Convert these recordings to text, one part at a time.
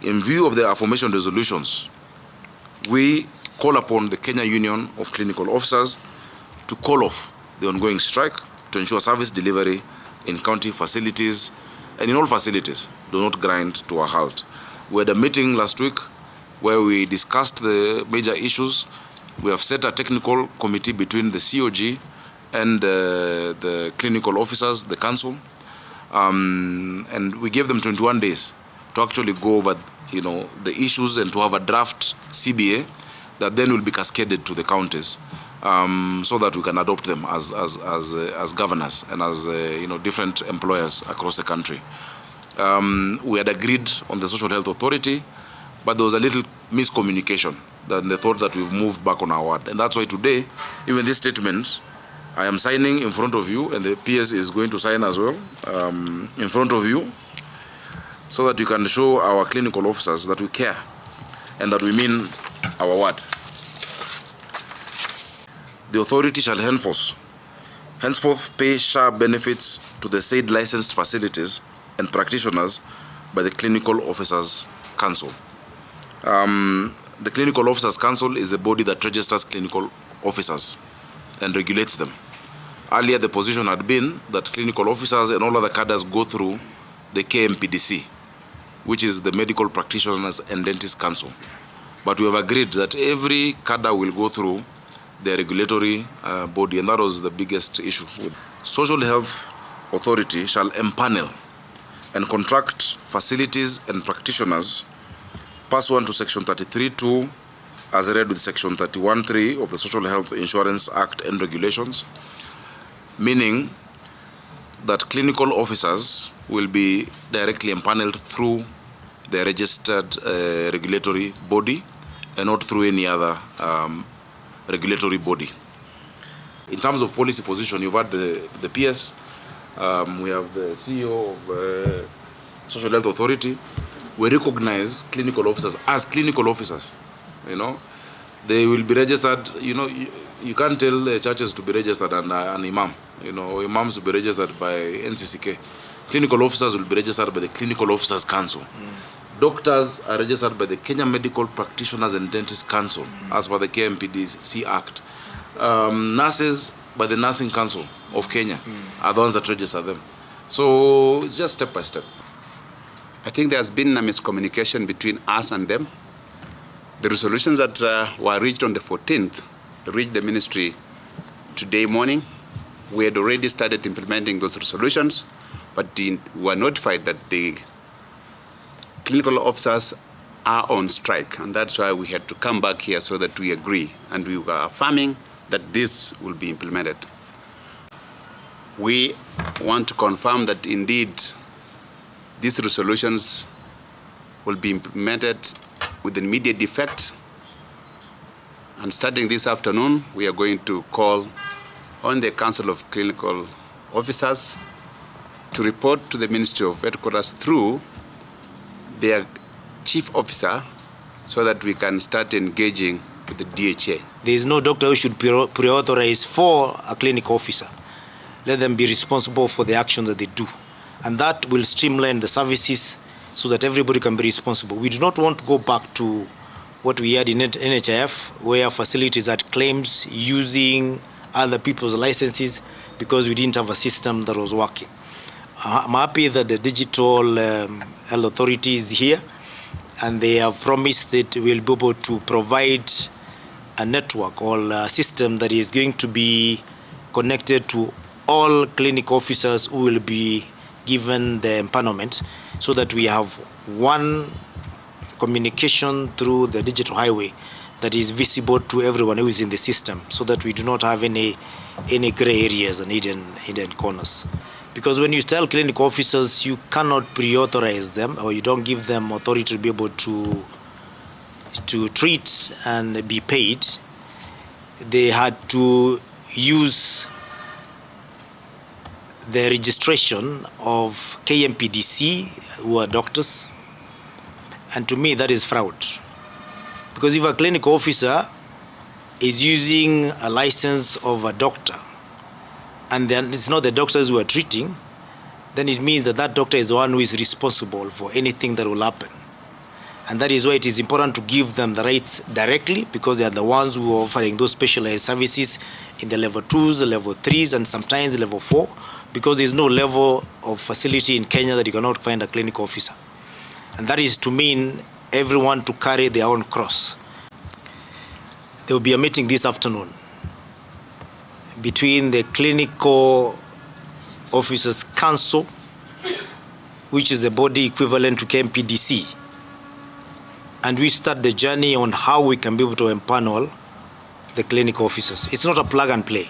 In view of the aforementioned resolutions, we call upon the Kenya Union of Clinical Officers to call off the ongoing strike to ensure service delivery in county facilities and in all facilities do not grind to a halt. We had a meeting last week where we discussed the major issues. We have set a technical committee between the COG and the clinical officers, the council, and we gave them 21 days to actually go over, the issues and to have a draft CBA that then will be cascaded to the counties, so that we can adopt them as governors and as different employers across the country. We had agreed on the Social Health Authority, but there was a little miscommunication. Then they thought that we've moved back on our word, and that's why today, even this statement, I am signing in front of you, and the PS is going to sign as well in front of you, so that you can show our clinical officers that we care and that we mean our word. The authority shall henceforth pay SHA benefits to the said licensed facilities and practitioners by the Clinical Officers Council. The Clinical Officers Council is the body that registers clinical officers and regulates them. Earlier, the position had been that clinical officers and all other cadres go through the KMPDC, which is the Medical Practitioners and Dentists Council. But we have agreed that every cadre will go through the regulatory body, and that was the biggest issue. Social Health Authority shall empanel and contract facilities and practitioners pursuant to Section 33(2), as read with Section 31(3) of the Social Health Insurance Act and regulations, meaning that clinical officers will be directly empaneled through the registered regulatory body and not through any other regulatory body. In terms of policy position, you've had the PS, we have the CEO of Social Health Authority. We recognize clinical officers as clinical officers. They will be registered. You can't tell the churches to be registered and an imam, or imams to be registered by NCCK. Clinical officers will be registered by the Clinical Officers Council. Doctors are registered by the Kenya Medical Practitioners and Dentists Council, as per the KMPDC Act. Nurses by the Nursing Council of Kenya are the ones that register them. So it's just step by step. I think there's been a miscommunication between us and them. The resolutions that were reached on the 14th reached the ministry today morning. We had already started implementing those resolutions, but we were notified that the clinical officers are on strike, and that's why we had to come back here so that we agree, and we were affirming that this will be implemented. We want to confirm that indeed these resolutions will be implemented with immediate effect, and starting this afternoon, we are going to call on the Council of Clinical Officers to report to the Ministry of Headquarters through their chief officer, so that we can start engaging with the DHA. There is no doctor who should pre-authorize for a clinic officer. Let them be responsible for the action that they do. And that will streamline the services so that everybody can be responsible. We do not want to go back to what we had in NHIF, where facilities had claims using other people's licenses because we didn't have a system that was working. I'm happy that the Digital Health Authority is here, and they have promised that we'll be able to provide a network or a system that is going to be connected to all clinic officers who will be given the empanelment, so that we have one communication through the digital highway that is visible to everyone who is in the system, so that we do not have any gray areas and hidden corners. Because when you tell clinic officers you cannot pre-authorize them, or you don't give them authority to be able to treat and be paid, they had to use the registration of KMPDC, who are doctors, and to me that is fraud. Because if a clinic officer is using a license of a doctor, and then it's not the doctors who are treating, then it means that that doctor is the one who is responsible for anything that will happen. And that is why it is important to give them the rights directly, because they are the ones who are offering those specialized services in the level 2s, the level 3s, and sometimes level 4, because there is no level of facility in Kenya that you cannot find a clinical officer. And that is to mean everyone to carry their own cross. There will be a meeting this afternoon between the Clinical Officers Council, which is the body equivalent to KMPDC, and we start the journey on how we can be able to empanel the clinical officers. It's not a plug and play.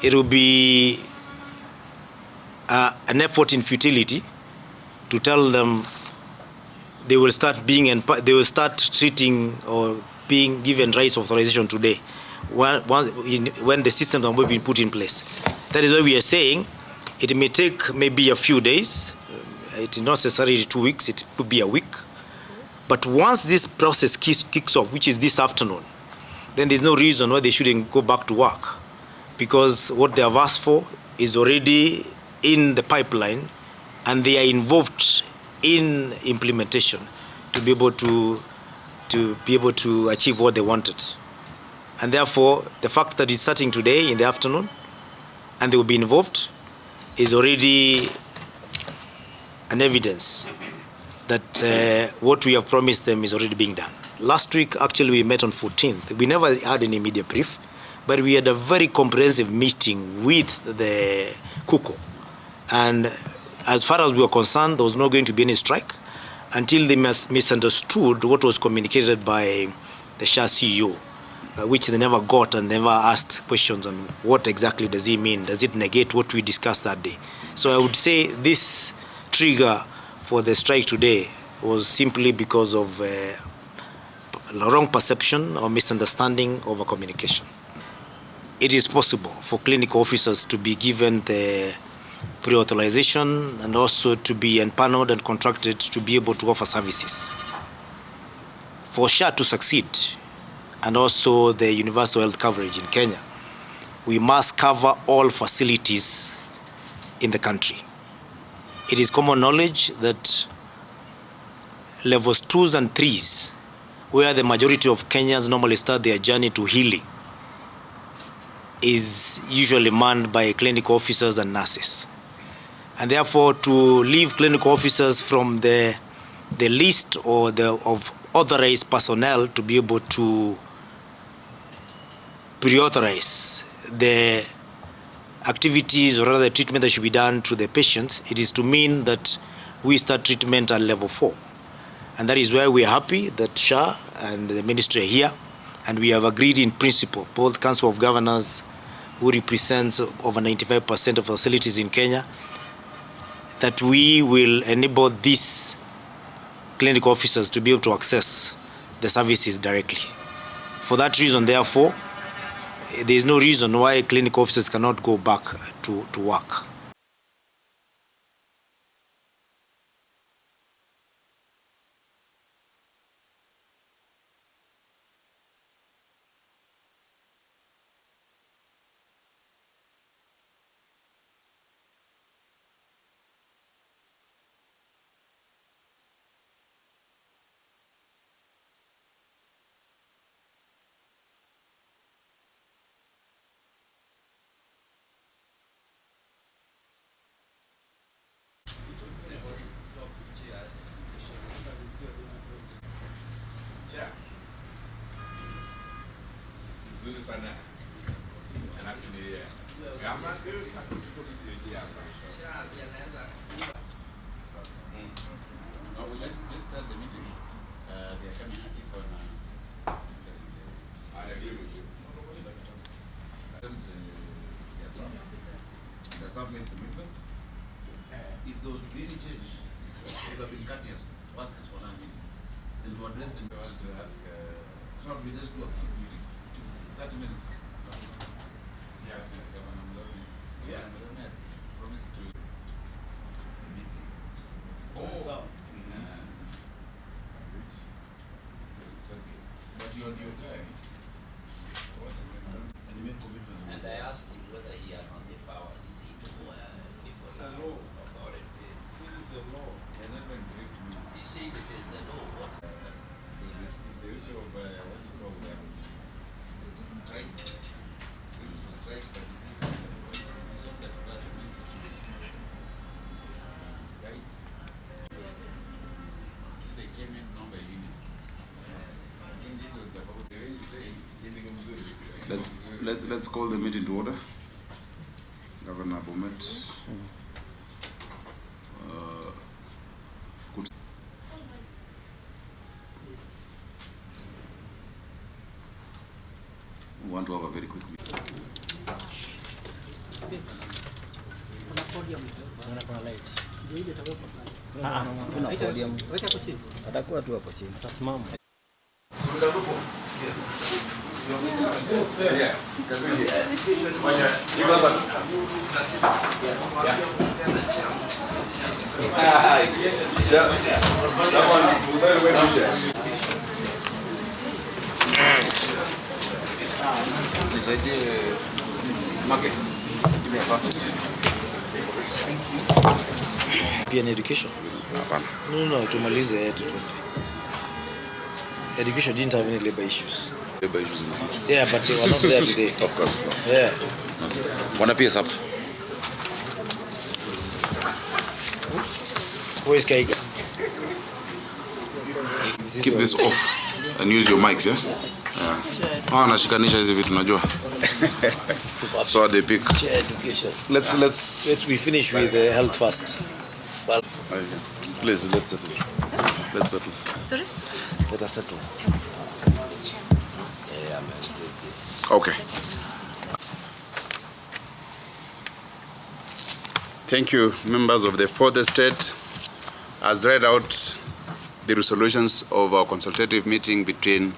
It will be an effort in futility to tell them they will start treating or being given rights authorization today when the systems are being put in place. That is why we are saying it may take maybe a few days. It is not necessarily 2 weeks. It could be a week. But once this process kicks off, which is this afternoon, then there's no reason why they shouldn't go back to work, because what they have asked for is already in the pipeline, and they are involved in implementation to be able to achieve what they wanted. And therefore, the fact that it's starting today in the afternoon and they will be involved is already an evidence that what we have promised them is already being done. Last week, actually, we met on 14th. We never had any media brief, but we had a very comprehensive meeting with the KUKO. And as far as we were concerned, there was not going to be any strike until they misunderstood what was communicated by the SHA CEO, which they never got and never asked questions on what exactly does it mean. Does it negate what we discussed that day? So I would say this trigger for the strike today was simply because of wrong perception or misunderstanding over communication. It is possible for clinical officers to be given the pre-authorization and also to be empaneled and contracted to be able to offer services. For SHA to succeed, and also the universal health coverage in Kenya, we must cover all facilities in the country. It is common knowledge that levels 2s and 3s, where the majority of Kenyans normally start their journey to healing, is usually manned by clinical officers and nurses. And therefore, to leave clinical officers from the list or of authorized personnel to be able to pre-authorize the activities or rather the treatment that should be done to the patients, it is to mean that we start treatment at level 4. And that is why we are happy that SHA and the ministry are here, and we have agreed in principle, both Council of Governors, who represents over 95% of facilities in Kenya, that we will enable these clinical officers to be able to access the services directly. For that reason, therefore, there is no reason why clinical officers cannot go back to work. Vizuri sana. Anakulia. Kama tuko kusaidia hapa. Let's start the meeting. They are coming at it on I agree with you. The staff made commitments. If there was to be any change, it would have been courteous to ask us for that meeting and to address them. So we just do a quick meeting. 30 minutes. Yeah. Yeah. Promise to meeting. Oh. But you're the guy. What's his name? And you made commitments. And I asked him whether he has the powers. He said, no, authorities. See, this is the law. You're not going to break me. He said it is the law. Let's call the meeting to order. Governor Bomet. We want to have a very quick meeting. Atakuwa tu hapo chini. Atasimama. Pia ni education. No, tumalize yetu tu. Education didn't have any labor issues. Labor issues in the future. Yeah, but they were not there today. Of course. Yeah. Wanna PS up? Where's Kaiga? Keep this off and use your mics, yeah? Yeah. Nashikanisha hizi vitu najua. So they pick. Education. Let's we finish with health first. Please, let's settle. Let's settle. Sorry? Let us settle. Okay. Thank you, members of the Fourth Estate. As read out the resolutions of our consultative meeting between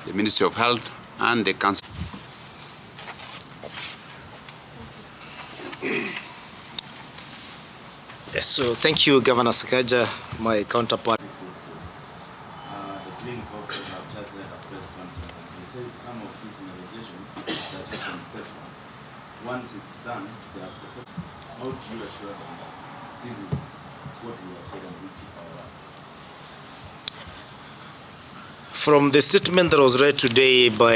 the Ministry of Health and the Council. Yes, so thank you, Governor Sakaja, my counterpart. The clinic officers have just led a press conference and they said some of these negotiations are just on paper. Once it's done, they are proposed. How do you assure them that this is what we have said and we keep our word? From the statement that was read today by